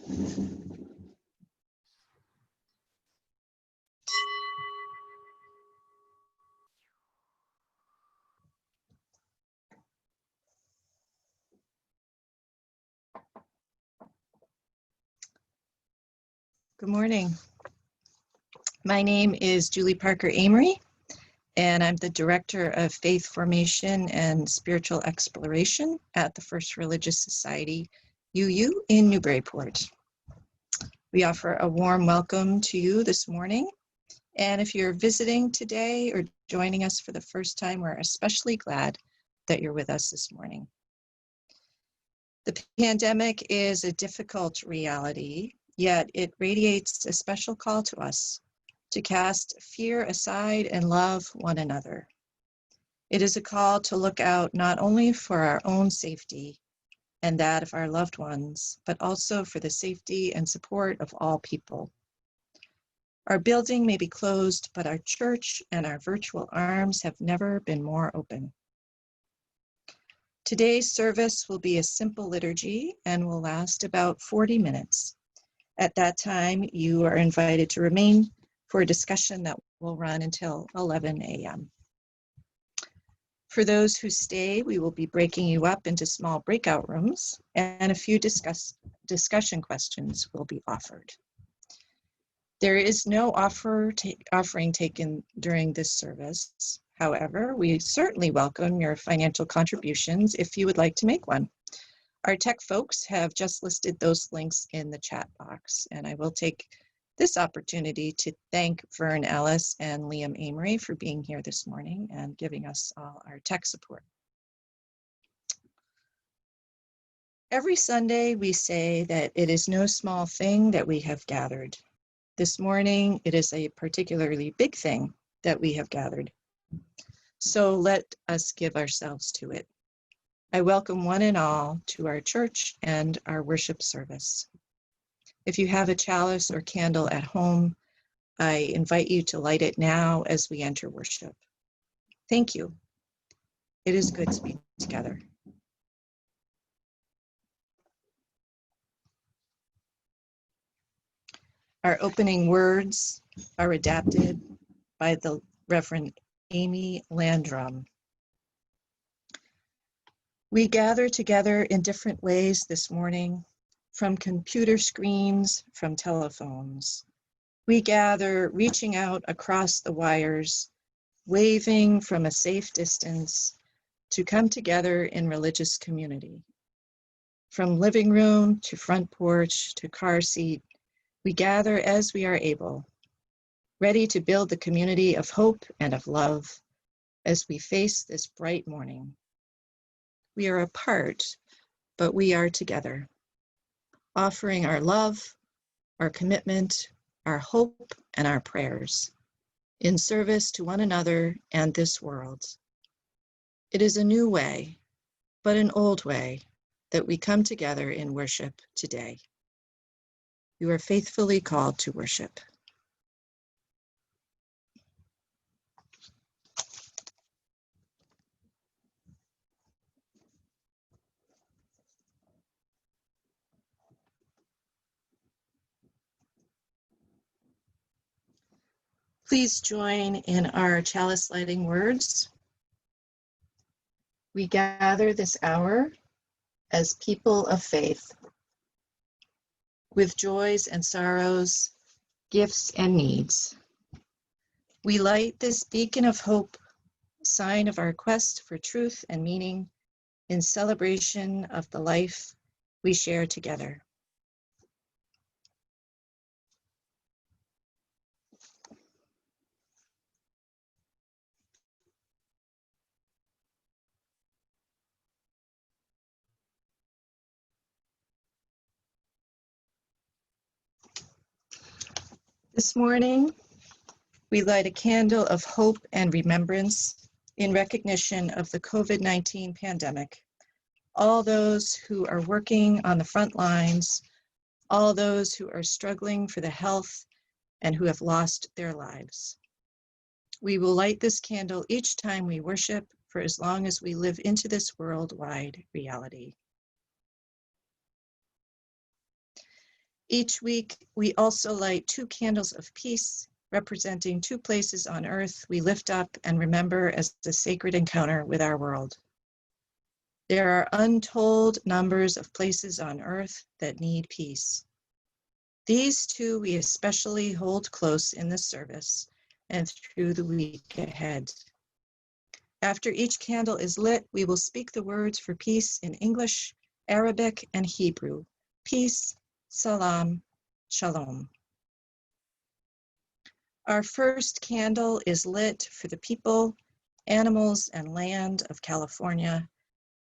Good morning. My name is Julie Parker Amery, and I'm the Director of Faith Formation and Spiritual Exploration at the First Religious Society, UU, in Newburyport. We offer a warm welcome to you this morning, and if you're visiting today or joining us for the first time, we're especially glad that you're with us this morning. The pandemic is a difficult reality, yet it radiates a special call to us to cast fear aside and love one another. It is a call to look out not only for our own safety and that of our loved ones, but also for the safety and support of all people. Our building may be closed, but our church and our virtual arms have never been more open. Today's service will be a simple liturgy and will last about 40 minutes. At that time, you are invited to remain for a discussion that will run until 11 a.m. For those who stay, we will be breaking you up into small breakout rooms, and a few discussion questions will be offered. There is no offering taken during this service. However, we certainly welcome your financial contributions if you would like to make one. Our tech folks have just listed those links in the chat box, and I will take this opportunity to thank Vern Ellis and Liam Amery for being here this morning and giving us all our tech support. Every Sunday, we say that it is no small thing that we have gathered. This morning, it is a particularly big thing that we have gathered. So let us give ourselves to it. I welcome one and all to our church and our worship service. If you have a chalice or candle at home, I invite you to light it now as we enter worship. Thank you. It is good to be together. Our opening words are adapted by the Reverend Amy Landrum. We gather together in different ways this morning, from computer screens, from telephones. We gather reaching out across the wires, waving from a safe distance to come together in religious community. From living room to front porch to car seat, we gather as we are able, ready to build the community of hope and of love as we face this bright morning. We are apart, but we are together, offering our love, our commitment, our hope, and our prayers in service to one another and this world. It is a new way, but an old way, that we come together in worship today. You are faithfully called to worship. Please join in our chalice lighting words. We gather this hour as people of faith, with joys and sorrows, gifts and needs. We light this beacon of hope, sign of our quest for truth and meaning, in celebration of the life we share together. This morning, we light a candle of hope and remembrance in recognition of the COVID-19 pandemic. All those who are working on the front lines, all those who are struggling for the health and who have lost their lives. We will light this candle each time we worship for as long as we live into this worldwide reality. Each week, we also light 2 candles of peace, representing 2 places on earth we lift up and remember as a sacred encounter with our world. There are untold numbers of places on earth that need peace. These 2 we especially hold close in this service and through the week ahead. After each candle is lit, we will speak the words for peace in English, Arabic, and Hebrew. Peace, salam, shalom. Our first candle is lit for the people, animals, and land of California,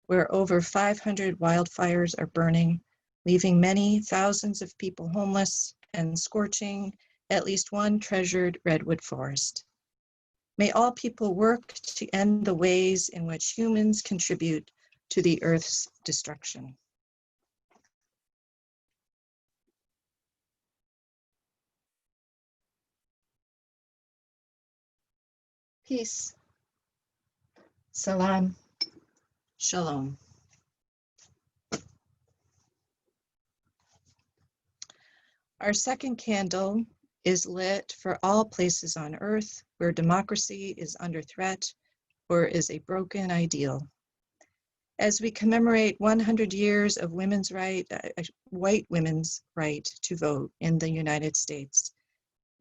where over 500 wildfires are burning, leaving many thousands of people homeless and scorching at least one treasured redwood forest. May all people work to end the ways in which humans contribute to the Earth's destruction. Peace, salam, shalom. Our second candle is lit for all places on earth where democracy is under threat or is a broken ideal. As we commemorate 100 years of white women's right to vote in the United States,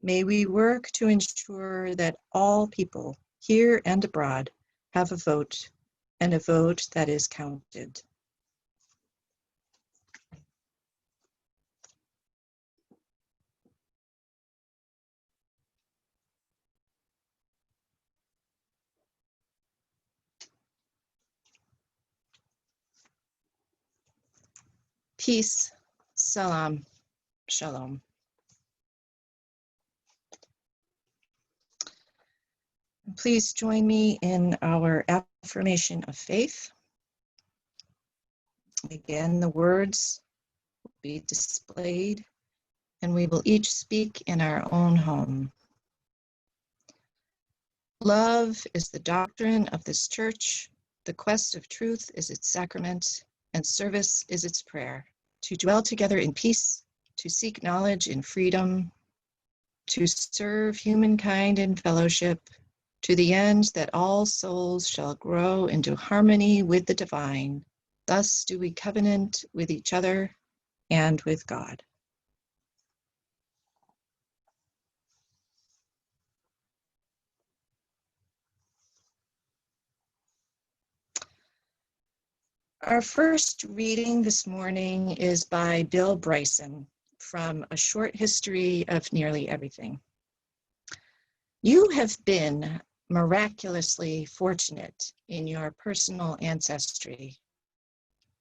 may we work to ensure that all people, here and abroad, have a vote, and a vote that is counted. Peace, salam, shalom. Please join me in our affirmation of faith. Again, the words will be displayed, and we will each speak in our own home. Love is the doctrine of this church. The quest of truth is its sacrament, and service is its prayer. To dwell together in peace, to seek knowledge in freedom, to serve humankind in fellowship, to the end that all souls shall grow into harmony with the divine. Thus do we covenant with each other and with God. Our first reading this morning is by Bill Bryson from A Short History of Nearly Everything. You have been miraculously fortunate in your personal ancestry.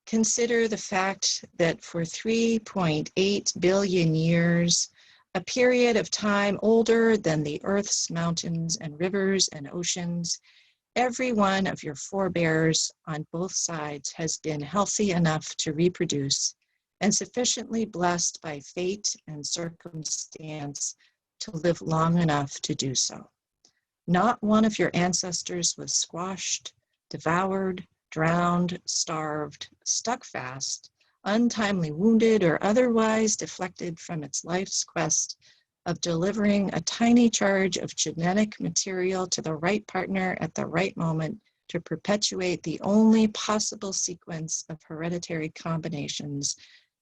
Consider the fact that for 3.8 billion years, a period of time older than the Earth's mountains and rivers and oceans, every one of your forebears on both sides has been healthy enough to reproduce and sufficiently blessed by fate and circumstance to live long enough to do so. Not one of your ancestors was squashed, devoured, drowned, starved, stuck fast, untimely wounded, or otherwise deflected from its life's quest of delivering a tiny charge of genetic material to the right partner at the right moment to perpetuate the only possible sequence of hereditary combinations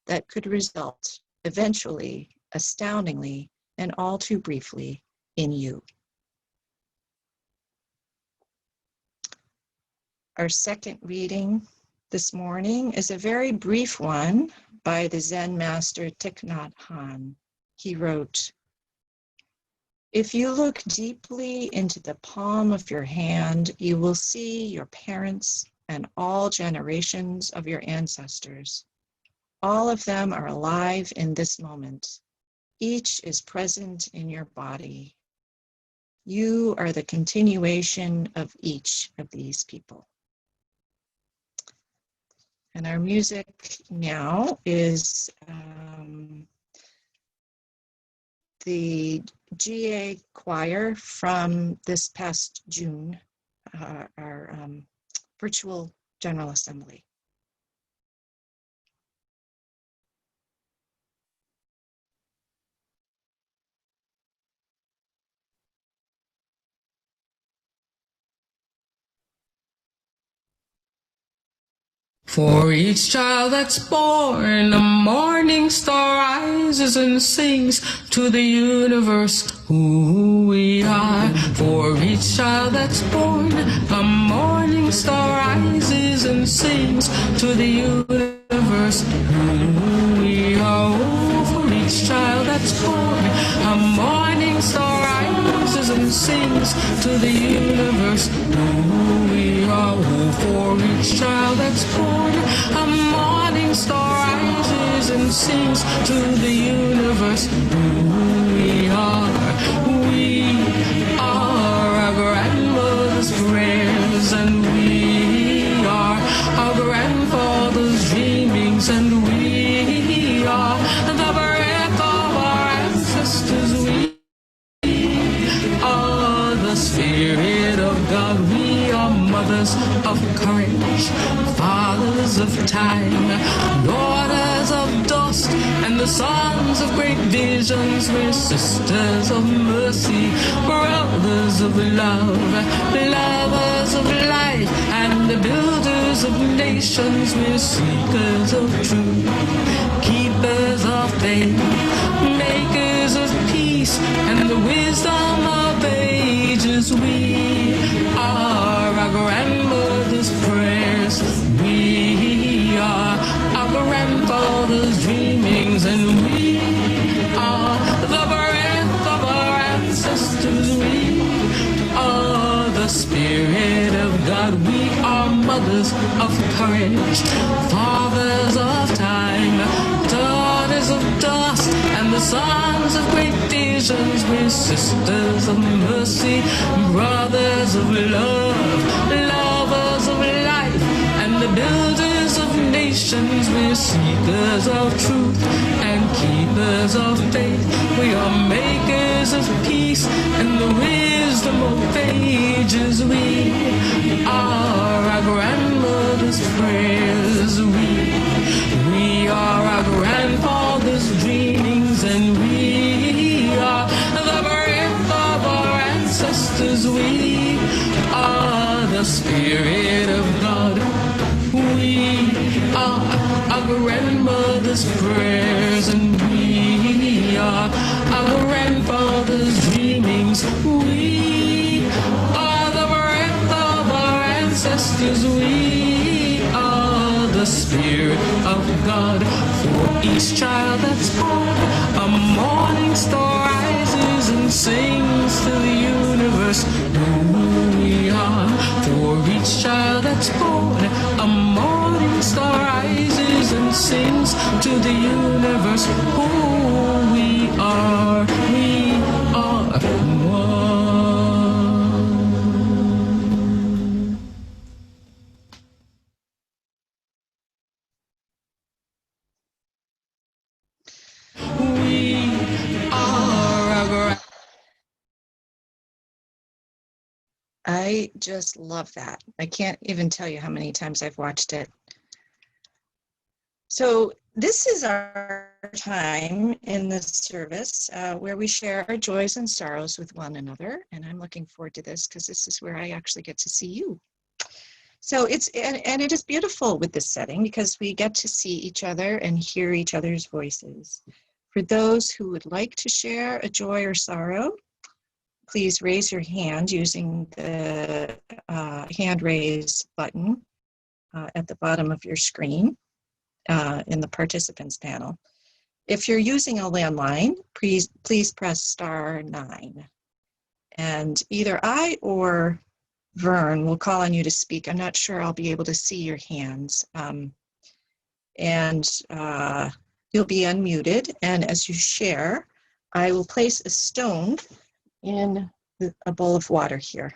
that could result eventually, astoundingly, and all too briefly in you. Our second reading this morning is a very brief one by the Zen master Thich Nhat Hanh. He wrote, "If you look deeply into the palm of your hand, you will see your parents and all generations of your ancestors. All of them are alive in this moment. Each is present in your body. You are the continuation of each of these people." And our music now is the GA choir from this past June, our virtual General Assembly. For each child that's born, a morning star rises and sings to the universe who we are. For each child that's born, a morning star rises and sings to the universe who we are. Oh, for each child that's born, a morning star rises and sings to the universe who we are. Oh, for each child that's born, a morning star rises and sings to the universe who we are. We are our grandmother's prayers, and we are our grandfather's dreamings, and we are the breath of our ancestors. We are the Spirit of God. We are mothers of courage, fathers of time, daughters of dust, and the sons of great visions. We're sisters of mercy, brothers of love, lovers of life, and the builders of nations. We're seekers of truth, keepers of faith, makers of peace, and the wisdom of ages. We are our grandmother's prayers. We are our grandfather's dreamings, and we are the breath of our ancestors. We are the Spirit of God. We are mothers of courage, fathers of time, daughters of dust, and the sons of great visions. We're sisters of mercy, brothers of love, lovers of life, and the builders of nations. We're seekers of truth and keepers of faith. We are makers of peace and the wisdom of ages. We are our grandmother's prayers. We are our grandfather's dreamings, and we are the breath of our ancestors. We are the Spirit of God. We are our grandmother's prayers, and we are our grandfather's dreamings. We are the breath of our ancestors. We are the Spirit of God. For each child that's born, a morning star rises and sings to the universe who we are. For each child that's born, a morning star rises and sings to the universe who we are. We are one. We are our. I just love that. I can't even tell you how many times I've watched it. So this is our time in the service where we share our joys and sorrows with one another. And I'm looking forward to this because this is where I actually get to see you. So and it is beautiful with this setting because we get to see each other and hear each other's voices. For those who would like to share a joy or sorrow, please raise your hand using the hand raise button at the bottom of your screen in the participants panel. If you're using a landline, please press *9. And either I or Vern will call on you to speak. I'm not sure I'll be able to see your hands. You'll be unmuted. And as you share, I will place a stone in a bowl of water here,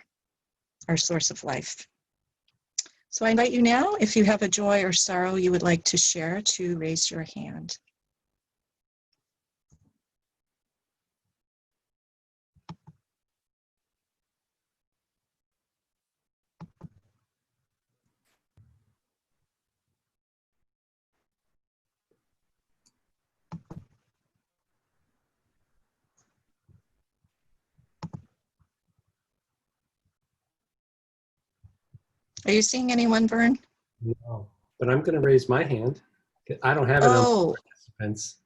our source of life. So I invite you now, if you have a joy or sorrow you would like to share, to raise your hand. Are you seeing anyone, Vern? No. but I'm going to raise my hand. I don't have it on Oh, participants.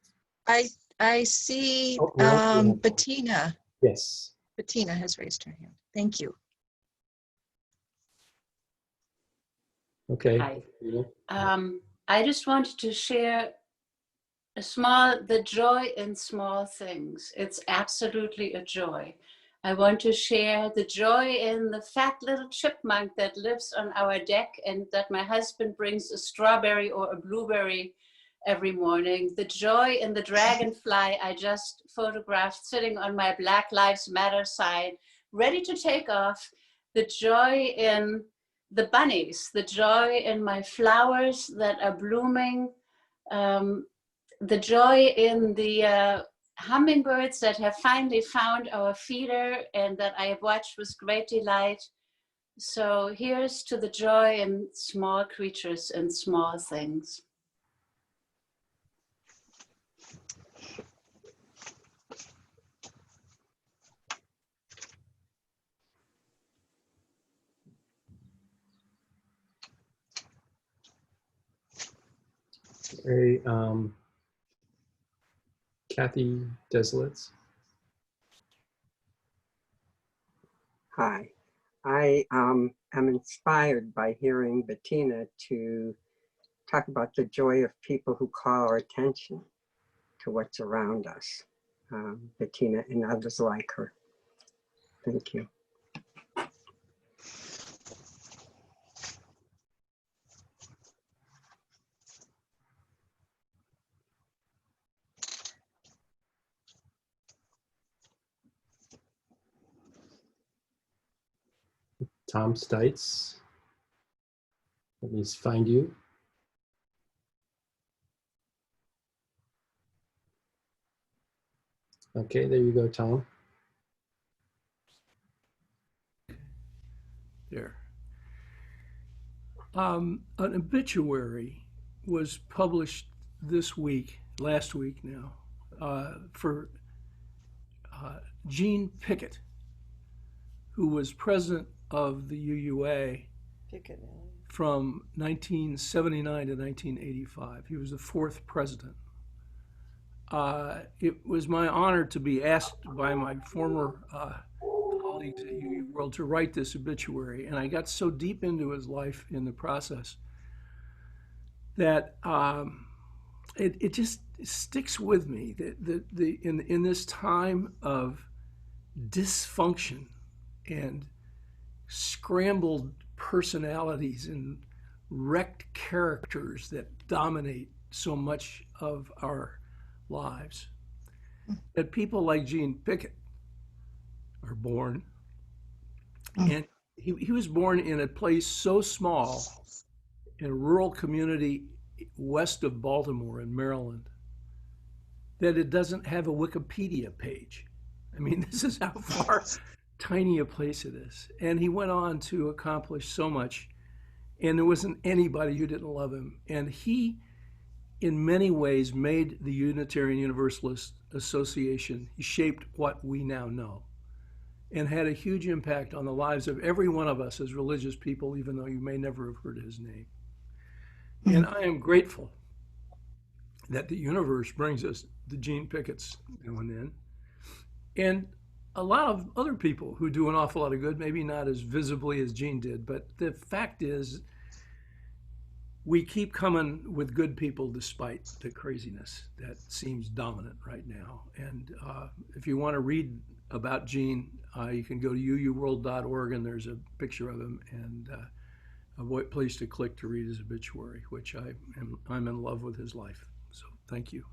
I see Oh, no. Bettina. Yes. Bettina has raised her hand. Thank you. Okay. Hi. I just wanted to share the joy in small things. It's absolutely a joy. I want to share the joy in the fat little chipmunk that lives on our deck and that my husband brings a strawberry or a blueberry every morning. The joy in the dragonfly I just photographed sitting on my Black Lives Matter side, ready to take off. The joy in the bunnies, the joy in my flowers that are blooming, the joy in the hummingbirds that have finally found our feeder and that I have watched with great delight. So here's to the joy in small creatures and small things. Very, Kathy Deslitz. Hi, I am inspired by hearing Bettina to talk about the joy of people who call our attention to what's around us. Bettina and others like her. Thank you. Tom Stites. Let me find you. Okay, there you go, Tom. There. An obituary was published last week now, for Gene Pickett, who was president of the UUA from 1979 to 1985. He was the fourth president. It was my honor to be asked by my former colleagues at UU World to write this obituary, and I got so deep into his life in the process that it just sticks with me. In this time of dysfunction and scrambled personalities and wrecked characters that dominate so much of our lives, that people like Gene Pickett are born. And he was born in a place so small, in a rural community west of Baltimore in Maryland, that it doesn't have a Wikipedia page. I mean, this is how far tiny a place it is. And he went on to accomplish so much, and there wasn't anybody who didn't love him. And he, in many ways, made the Unitarian Universalist Association, he shaped what we now know, and had a huge impact on the lives of every one of us as religious people, even though you may never have heard his name. And I am grateful that the universe brings us the Gene Picketts now and then, and a lot of other people who do an awful lot of good, maybe not as visibly as Gene did, but the fact is we keep coming with good people despite the craziness that seems dominant right now. And if you want to read about Gene, you can go to uuworld.org, and there's a picture of him and a place to click to read his obituary, which I'm in love with his life. So thank you.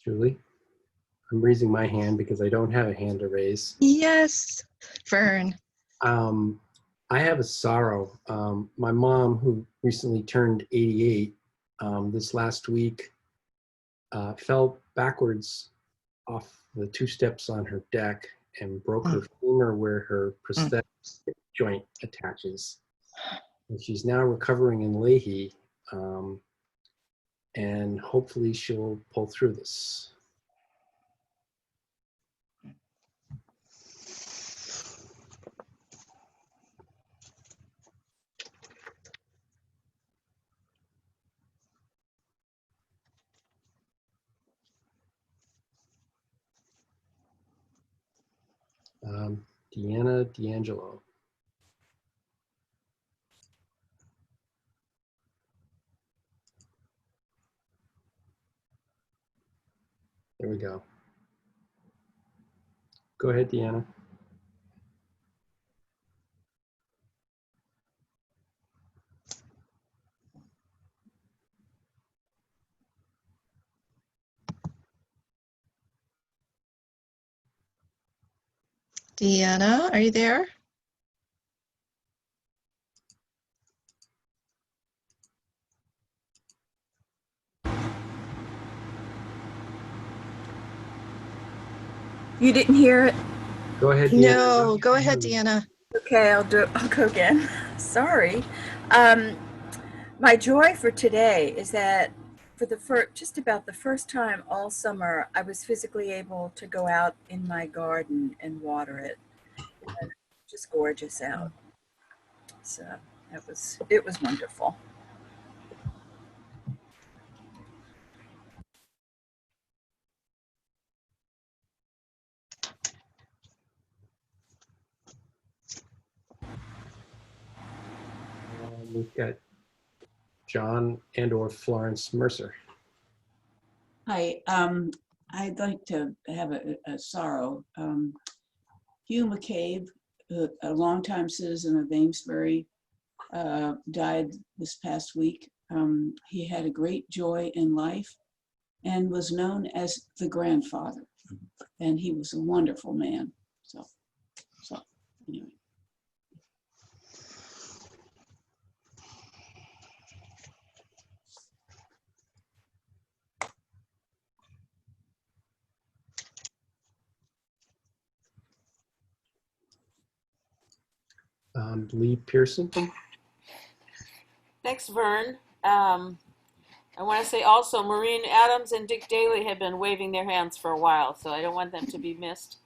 Julie, I'm raising my hand because I don't have a hand to raise. Yes, Fern. I have a sorrow. My mom, who recently turned 88, this last week, fell backwards off the 2 steps on her deck and broke her femur where her prosthetic joint attaches. And she's now recovering in Leahy, and hopefully she'll pull through this. Deanna D'Angelo. There we go. Go ahead, Deanna. Deanna, are you there? You didn't hear it? Go ahead, Deanna. No, go ahead, Deanna. Okay, I'll go again. Sorry. My joy for today is that for just about the first time all summer, I was physically able to go out in my garden and water it. And it's just gorgeous out. So it was wonderful. We've got John and/or Florence Mercer. Hi, I'd like to have a sorrow. Hugh McCabe, a longtime citizen of Amesbury, died this past week. He had a great joy in life and was known as the grandfather, and he was a wonderful man. So anyway. Lee Pearson. Thanks, Vern. I want to say also, Maureen Adams and Dick Daly have been waving their hands for a while, so I don't want them to be missed.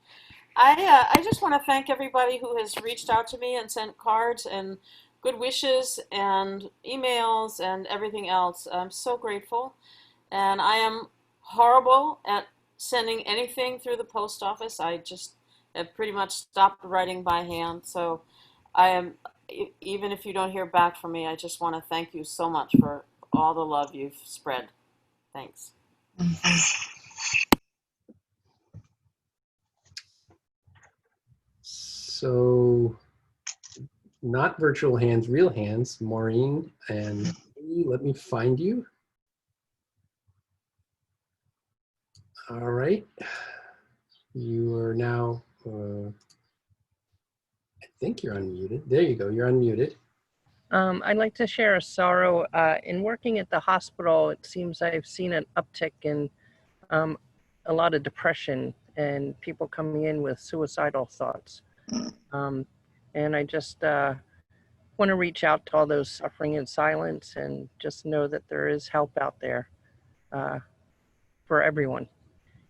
I just want to thank everybody who has reached out to me and sent cards and good wishes and emails and everything else. I'm so grateful. And I am horrible at sending anything through the post office. I just have pretty much stopped writing by hand. So I am, even if you don't hear back from me, I just want to thank you so much for all the love you've spread. Thanks. So, not virtual hands, real hands. Maureen and Lee, let me find you. All right. You are now, I think you're unmuted. There you go, you're unmuted. I'd like to share a sorrow. In working at the hospital, it seems I've seen an uptick in a lot of depression and people coming in with suicidal thoughts. And I just want to reach out to all those suffering in silence and just know that there is help out there for everyone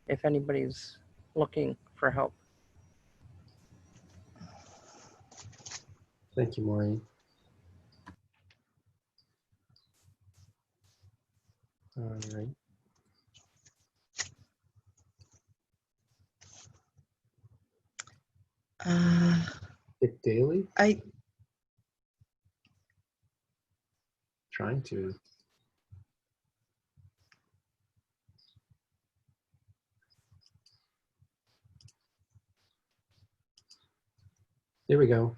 if anybody's looking for help. Thank you, Maureen. All right. Dick Daly? Trying to. There we go.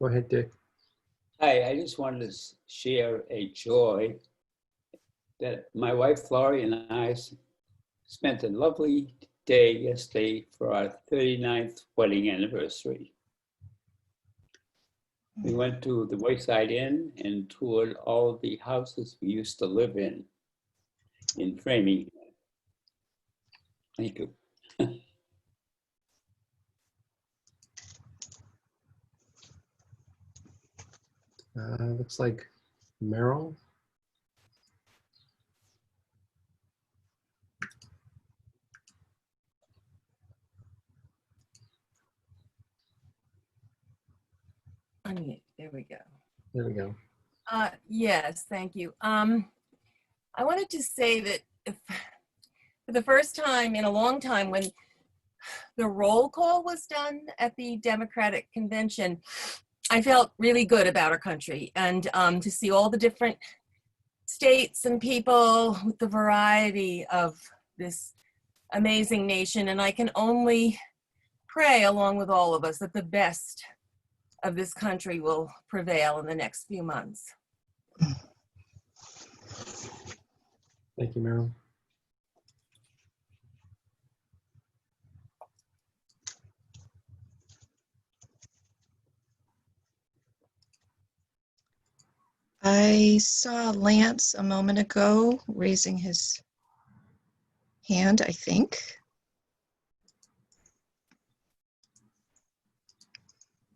Go ahead, Dick. Hi, I just wanted to share a joy that my wife Laurie and I spent a lovely day yesterday for our 39th wedding anniversary. We went to the Wayside Inn and toured all the houses we used to live in Framingham. Thank you. Looks like Merrill. Unmute. There we go. There we go. Yes, thank you. I wanted to say that for the first time in a long time, when the roll call was done at the Democratic Convention, I felt really good about our country, and to see all the different states and people with the variety of this amazing nation. And I can only pray, along with all of us, that the best of this country will prevail in the next few months. Thank you, Merrill. I saw Lance a moment ago raising his hand, I think.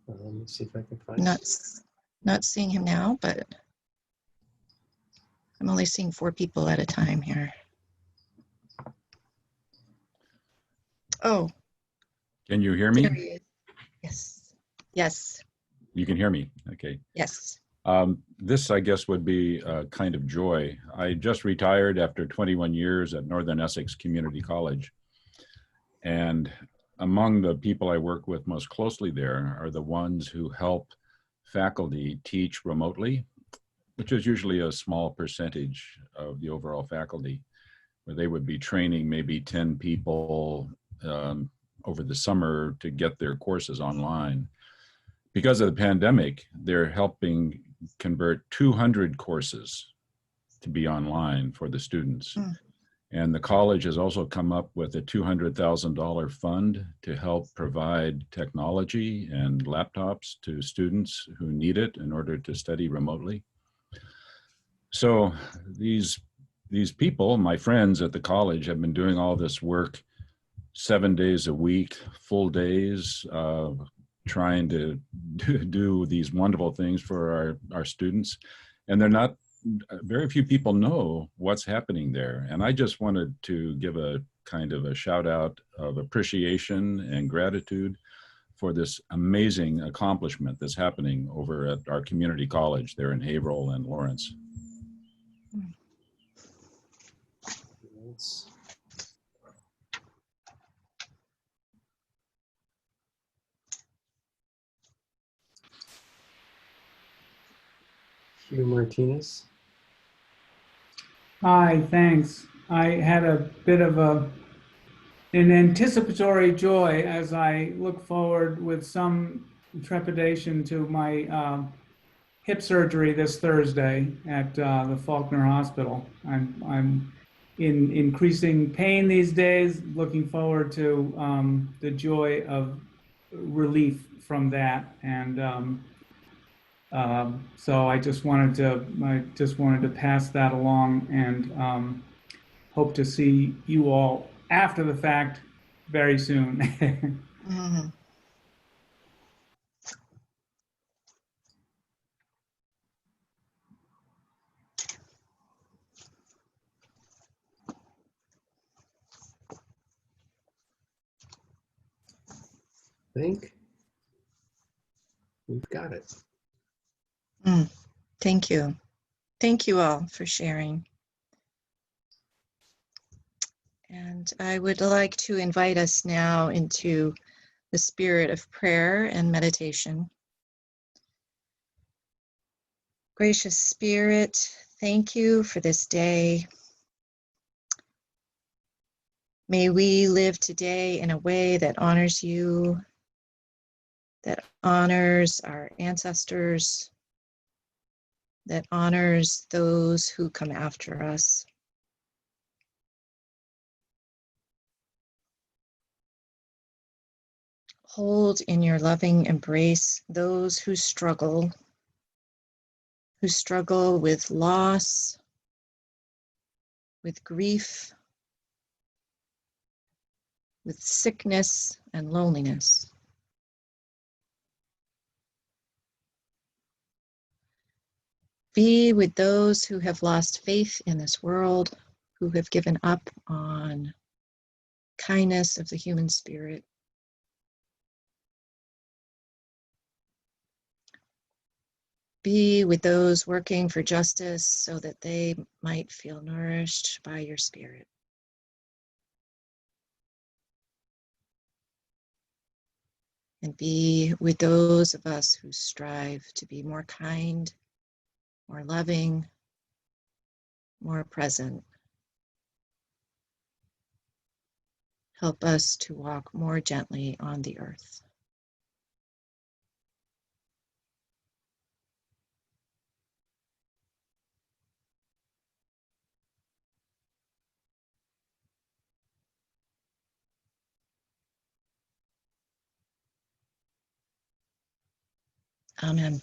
Let me see if I can find Not seeing him now, but I'm only seeing 4 people at a time here. Oh, Can you hear there me? he is. Yes. Yes. You can hear me. Okay. Yes. This, I guess, would be a kind of joy. I just retired after 21 years at Northern Essex Community College. And among the people I work with most closely there are the ones who help faculty teach remotely, which is usually a small percentage of the overall faculty, where they would be training maybe 10 people over the summer to get their courses online. Because of the pandemic, they're helping convert 200 courses to be online for the students. And the college has also come up with a $200,000 fund to help provide technology and laptops to students who need it in order to study remotely. So these people, my friends at the college, have been doing all this work 7 days a week, full days, trying to do these wonderful things for our students. And they're not, very few people know what's happening there. And I just wanted to give a kind of a shout out of appreciation and gratitude for this amazing accomplishment that's happening over at our community college there in Haverhill and Lawrence. Hugh Martinez. Hi, thanks. I had a bit of an anticipatory joy as I look forward with some trepidation to my hip surgery this Thursday at the Faulkner Hospital. I'm in increasing pain these days, looking forward to the joy of relief from that. And so I just wanted to pass that along, and hope to see you all after the fact very soon. Mm-hmm. I think we've got it. Thank you. Thank you all for sharing. And I would like to invite us now into the spirit of prayer and meditation. Gracious Spirit, thank you for this day. May we live today in a way that honors you, that honors our ancestors, that honors those who come after us. Hold in your loving embrace those who struggle with loss, with grief, with sickness and loneliness. Be with those who have lost faith in this world, who have given up on kindness of the human spirit. Be with those working for justice so that they might feel nourished by your spirit. And be with those of us who strive to be more kind, more loving, more present. Help us to walk more gently on the earth. Amen.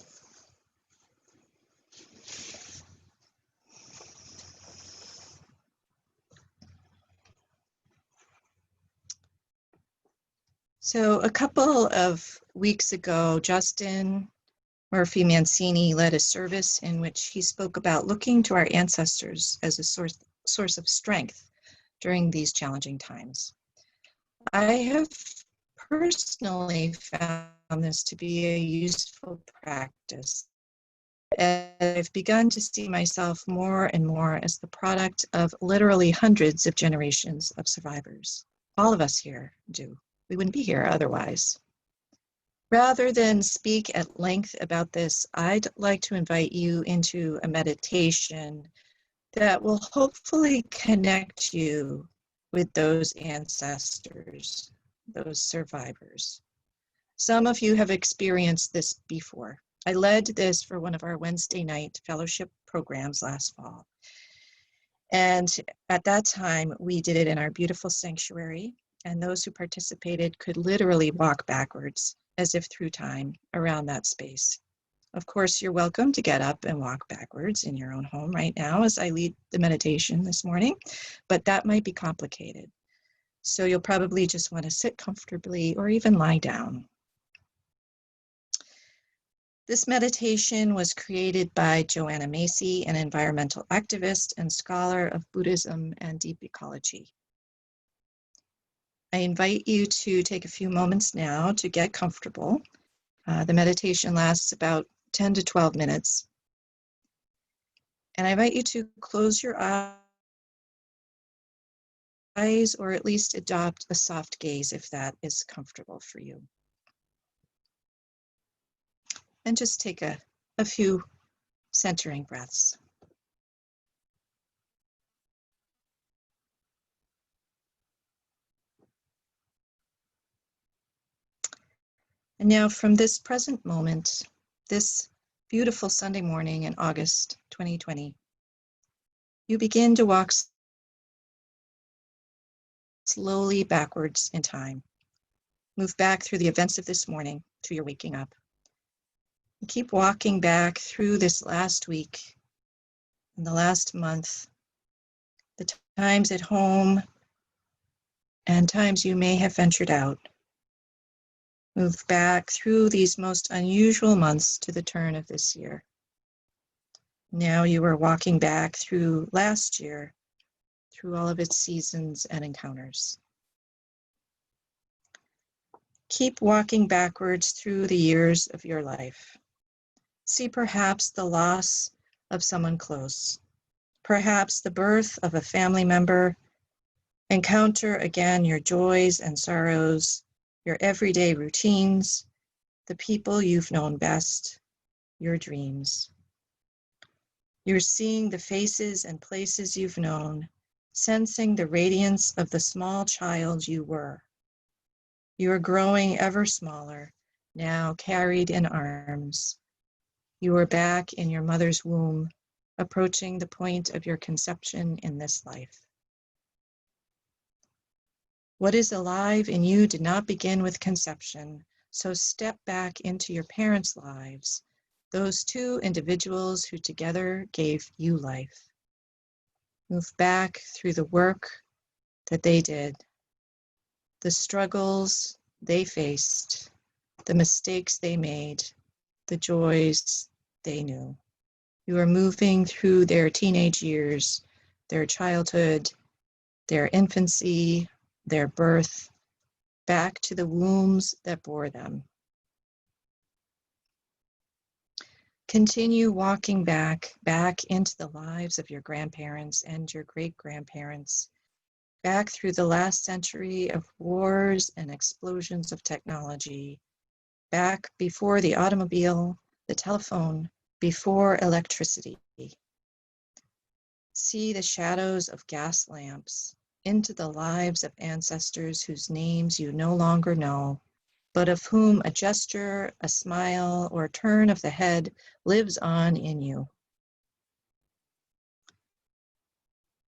So a couple of weeks ago, Justin Murphy Mancini led a service in which he spoke about looking to our ancestors as a source of strength during these challenging times. I have personally found this to be a useful practice. I've begun to see myself more and more as the product of literally hundreds of generations of survivors. All of us here do. We wouldn't be here otherwise. Rather than speak at length about this, I'd like to invite you into a meditation that will hopefully connect you with those ancestors, those survivors. Some of you have experienced this before. I led this for one of our Wednesday night fellowship programs last fall. And at that time, we did it in our beautiful sanctuary, and those who participated could literally walk backwards as if through time around that space. Of course, you're welcome to get up and walk backwards in your own home right now as I lead the meditation this morning, but that might be complicated. So you'll probably just want to sit comfortably or even lie down. This meditation was created by Joanna Macy, an environmental activist and scholar of Buddhism and deep ecology. I invite you to take a few moments now to get comfortable. The meditation lasts about 10 to 12 minutes. And I invite you to close your eyes or at least adopt a soft gaze if that is comfortable for you. And just take a few centering breaths. And now from this present moment, this beautiful Sunday morning in August 2020, you begin to walk slowly backwards in time. Move back through the events of this morning to your waking up. And keep walking back through this last week and the last month, the times at home and times you may have ventured out. Move back through these most unusual months to the turn of this year. Now you are walking back through last year, through all of its seasons and encounters. Keep walking backwards through the years of your life. See perhaps the loss of someone close, perhaps the birth of a family member. Encounter again your joys and sorrows, your everyday routines, the people you've known best, your dreams. You're seeing the faces and places you've known, sensing the radiance of the small child you were. You are growing ever smaller, now carried in arms. You are back in your mother's womb, approaching the point of your conception in this life. What is alive in you did not begin with conception, so step back into your parents' lives, those two individuals who together gave you life. Move back through the work that they did, the struggles they faced, the mistakes they made, the joys they knew. You are moving through their teenage years, their childhood, their infancy, their birth, back to the wombs that bore them. Continue walking back into the lives of your grandparents and your great-grandparents, back through the last century of wars and explosions of technology, back before the automobile, the telephone, before electricity. See the shadows of gas lamps into the lives of ancestors whose names you no longer know, but of whom a gesture, a smile, or a turn of the head lives on in you.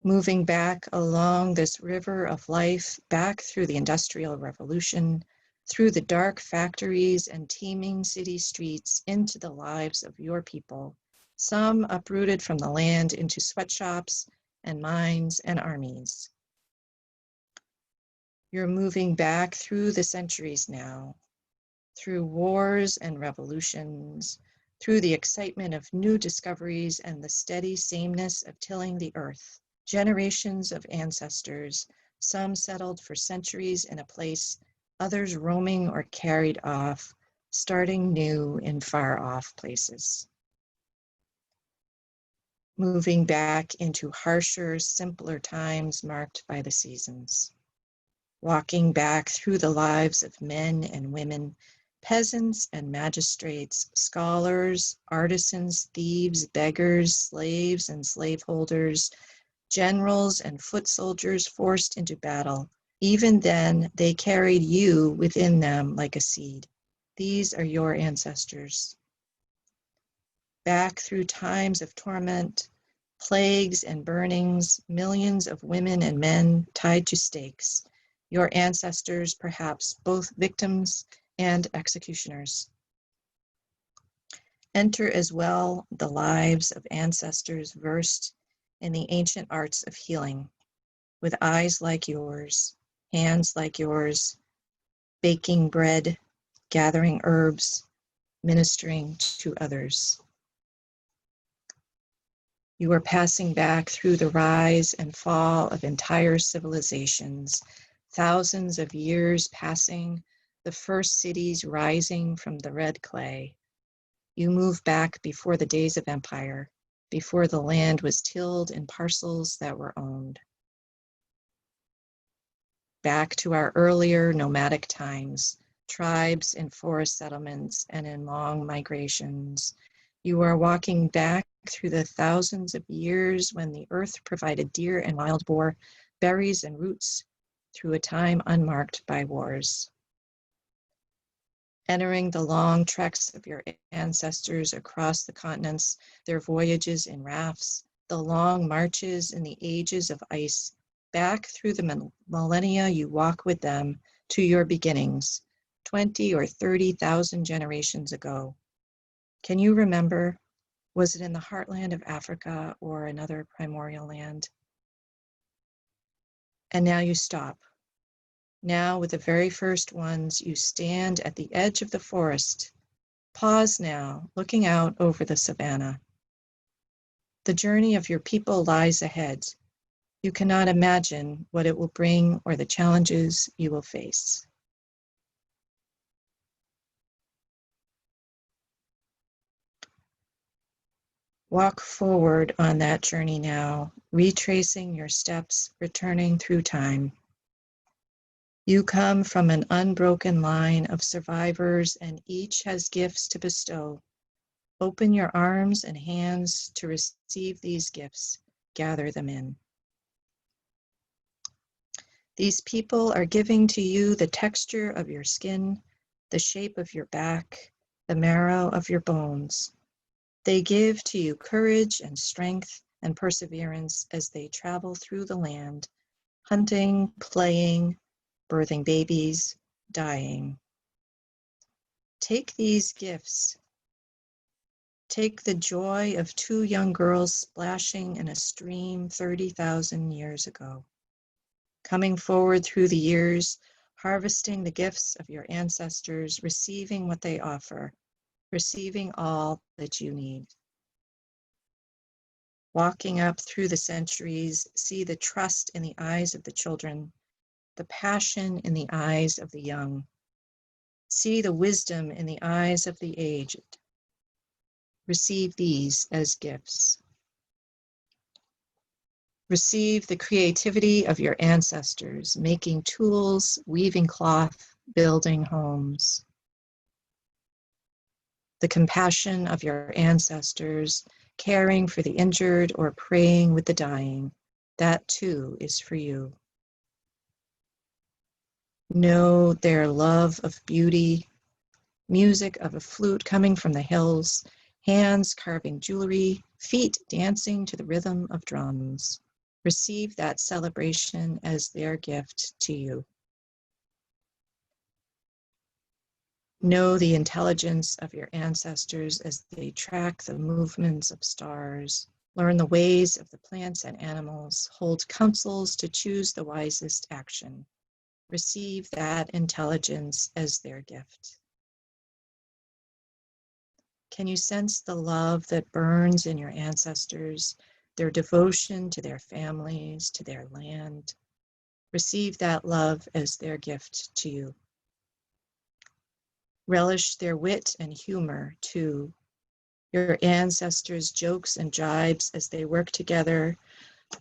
Moving back along this river of life, back through the Industrial Revolution, through the dark factories and teeming city streets into the lives of your people, some uprooted from the land into sweatshops and mines and armies. You're moving back through the centuries now, through wars and revolutions, through the excitement of new discoveries and the steady sameness of tilling the earth. Generations of ancestors, some settled for centuries in a place, others roaming or carried off, starting new in far-off places. Moving back into harsher, simpler times marked by the seasons. Walking back through the lives of men and women, peasants and magistrates, scholars, artisans, thieves, beggars, slaves and slaveholders, generals and foot soldiers forced into battle. Even then, they carried you within them like a seed. These are your ancestors. Back through times of torment, plagues and burnings, millions of women and men tied to stakes. Your ancestors, perhaps both victims and executioners. Enter as well the lives of ancestors versed in the ancient arts of healing, with eyes like yours, hands like yours, baking bread, gathering herbs, ministering to others. You are passing back through the rise and fall of entire civilizations, thousands of years passing, the first cities rising from the red clay. You move back before the days of empire, before the land was tilled in parcels that were owned. Back to our earlier nomadic times, tribes in forest settlements and in long migrations. You are walking back through the thousands of years when the earth provided deer and wild boar, berries and roots, through a time unmarked by wars. Entering the long treks of your ancestors across the continents, their voyages in rafts, the long marches in the ages of ice, back through the millennia you walk with them to your beginnings, 20 or 30,000 generations ago. Can you remember? Was it in the heartland of Africa or another primordial land? And now you stop. Now, with the very first ones, you stand at the edge of the forest. Pause now, looking out over the savannah. The journey of your people lies ahead. You cannot imagine what it will bring or the challenges you will face. Walk forward on that journey now, retracing your steps, returning through time. You come from an unbroken line of survivors, and each has gifts to bestow. Open your arms and hands to receive these gifts. Gather them in. These people are giving to you the texture of your skin, the shape of your back, the marrow of your bones. They give to you courage and strength and perseverance as they travel through the land, hunting, playing, birthing babies, dying. Take these gifts. Take the joy of two young girls splashing in a stream 30,000 years ago. Coming forward through the years, harvesting the gifts of your ancestors, receiving what they offer, receiving all that you need. Walking up through the centuries, see the trust in the eyes of the children, the passion in the eyes of the young. See the wisdom in the eyes of the aged. Receive these as gifts. Receive the creativity of your ancestors, making tools, weaving cloth, building homes. The compassion of your ancestors, caring for the injured or praying with the dying, that too is for you. Know their love of beauty, music of a flute coming from the hills, hands carving jewelry, feet dancing to the rhythm of drums. Receive that celebration as their gift to you. Know the intelligence of your ancestors as they track the movements of stars, learn the ways of the plants and animals, hold councils to choose the wisest action. Receive that intelligence as their gift. Can you sense the love that burns in your ancestors, their devotion to their families, to their land? Receive that love as their gift to you. Relish their wit and humor too, your ancestors' jokes and jibes as they work together,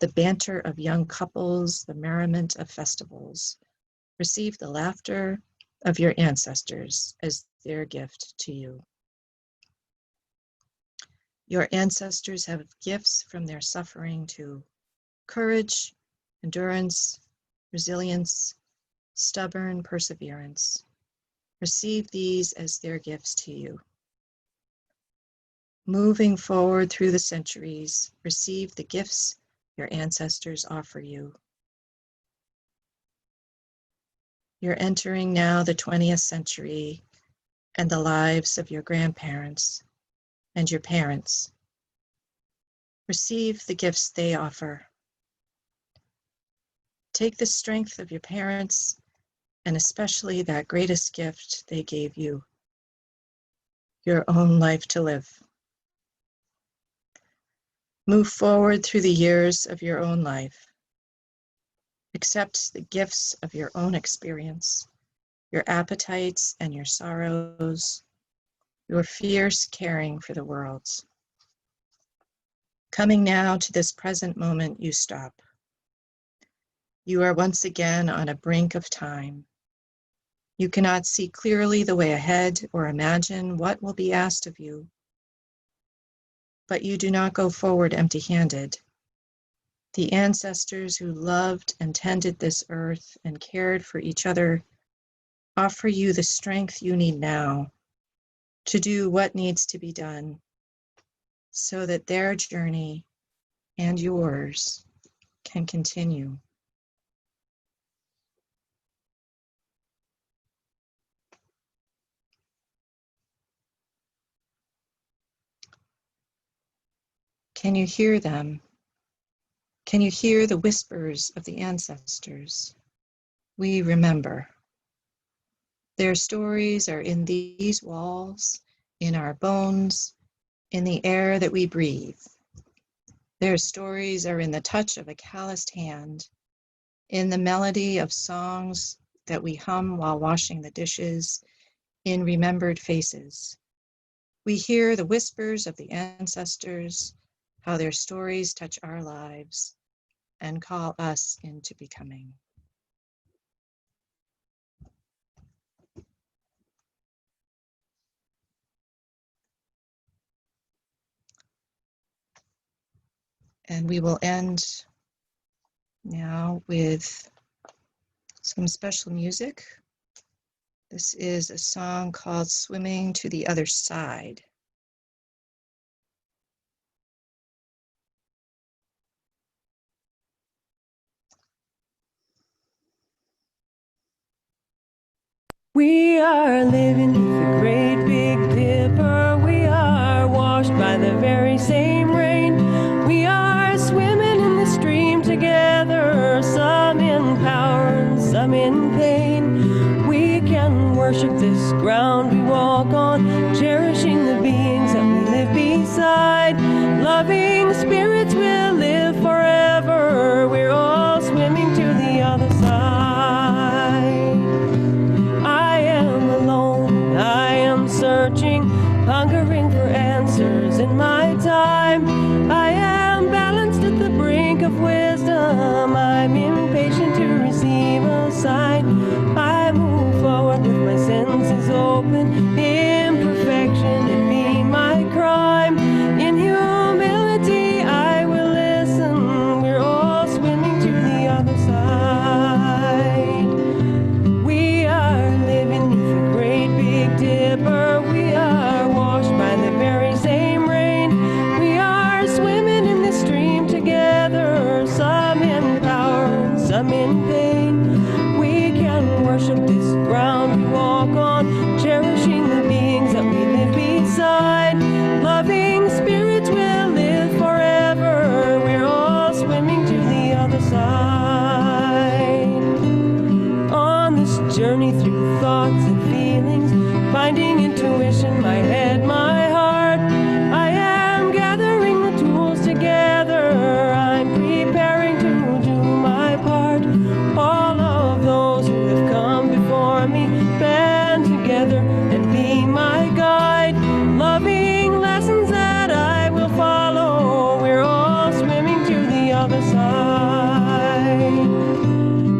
the banter of young couples, the merriment of festivals. Receive the laughter of your ancestors as their gift to you. Your ancestors have gifts from their suffering too. Courage, endurance, resilience, stubborn perseverance. Receive these as their gifts to you. Moving forward through the centuries, receive the gifts your ancestors offer you. You're entering now the 20th century and the lives of your grandparents and your parents. Receive the gifts they offer. Take the strength of your parents and especially that greatest gift they gave you, your own life to live. Move forward through the years of your own life. Accept the gifts of your own experience, your appetites and your sorrows, your fierce caring for the world. Coming now to this present moment, you stop. You are once again on a brink of time. You cannot see clearly the way ahead or imagine what will be asked of you. But you do not go forward empty-handed. The ancestors who loved and tended this earth and cared for each other offer you the strength you need now to do what needs to be done so that their journey and yours can continue. Can you hear them? Can you hear the whispers of the ancestors? We remember. Their stories are in these walls, in our bones, in the air that we breathe. Their stories are in the touch of a calloused hand, in the melody of songs that we hum while washing the dishes, in remembered faces. We hear the whispers of the ancestors, how their stories touch our lives and call us into becoming. And we will end now with some special music. This is a song called Swimming to the Other Side. We are living the great big dipper. We are washed by the very same rain. We are swimming in the stream together, some in power and some in pain. We can worship this ground we walk on, cherishing the beings that we live beside, loving spirits with side. I move forward with my senses open. Imperfection, it be my crime. In humility, I will listen. We're all swimming to the other side. We are living beneath the great big dipper. We are washed by the very same rain. We are swimming in the stream together, some in power, some in pain. We can worship this ground we walk on, cherishing the beings that we live beside. Loving spirits will live forever. We're all swimming to the other side. On this journey through thoughts and feelings, finding intuition, my head, my heart, I am gathering the tools together. I'm preparing to do my part. All of those who have come before me, band together and be my guide. Loving lessons that I will follow. We're all swimming to the other side.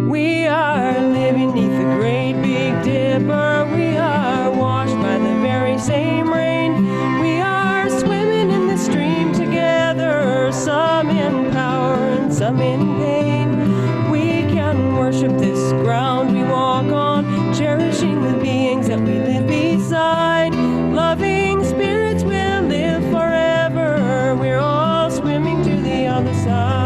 We are living beneath the great big dipper. We are washed by the very same rain. We are swimming in the stream together, some in power and some in pain. We can worship this ground we walk on, cherishing the beings that we live beside. Loving spirits will live forever. We're all swimming to the other side.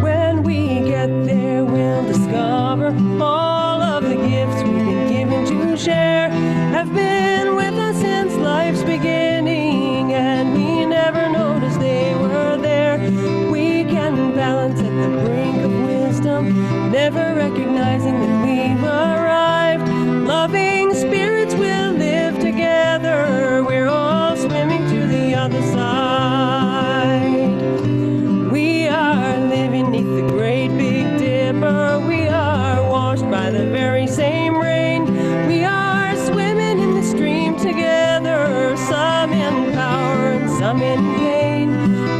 When we get there, we'll discover all of the gifts we've been given to share have been with us since life's beginning, and we never noticed they were there. We can balance at the brink of wisdom, never recognizing that we've arrived. Loving spirits will live together. We're all swimming to the other side. We are living beneath the great big dipper. We are washed by the very same rain. We are swimming in the stream together, some in power and some in pain.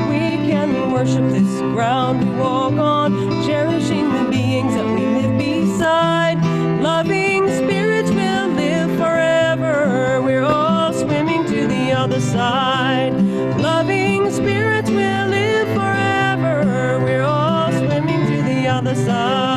We can worship this ground we walk on, cherishing the beings that we live beside. Loving spirits will live forever. We're all swimming to the other side. Loving spirits will live forever. We're all swimming to the other side.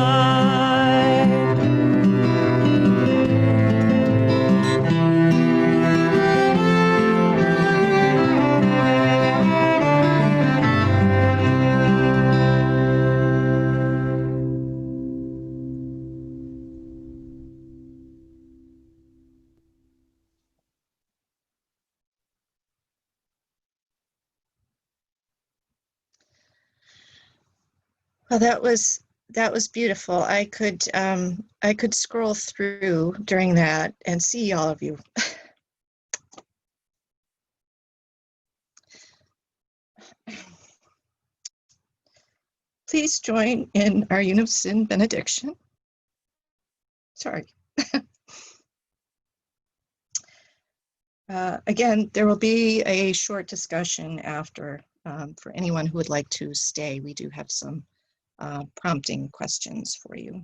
Well, that was beautiful. I could scroll through during that and see all of you. Please join in our unison benediction. Sorry. Again, there will be a short discussion after for anyone who would like to stay. We do have some prompting questions for you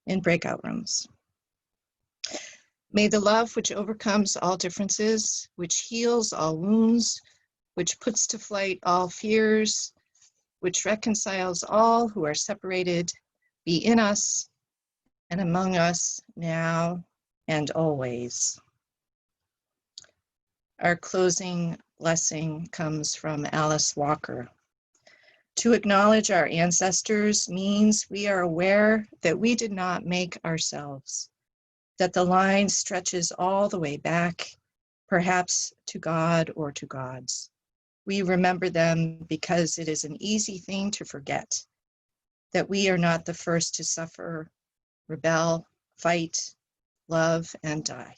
in breakout rooms. May the love which overcomes all differences, which heals all wounds, which puts to flight all fears, which reconciles all who are separated, be in us and among us now and always. Our closing blessing comes from Alice Walker. To acknowledge our ancestors means we are aware that we did not make ourselves, that the line stretches all the way back, perhaps to God or to gods. We remember them because it is an easy thing to forget, that we are not the first to suffer rebel, fight, love, and die.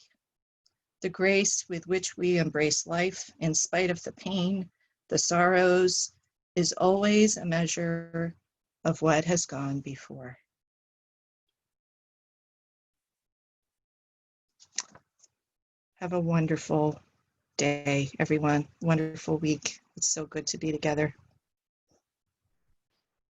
The grace with which we embrace life in spite of the pain, the sorrows, is always a measure of what has gone before. Have a wonderful day, everyone. Wonderful week. It's so good to be together.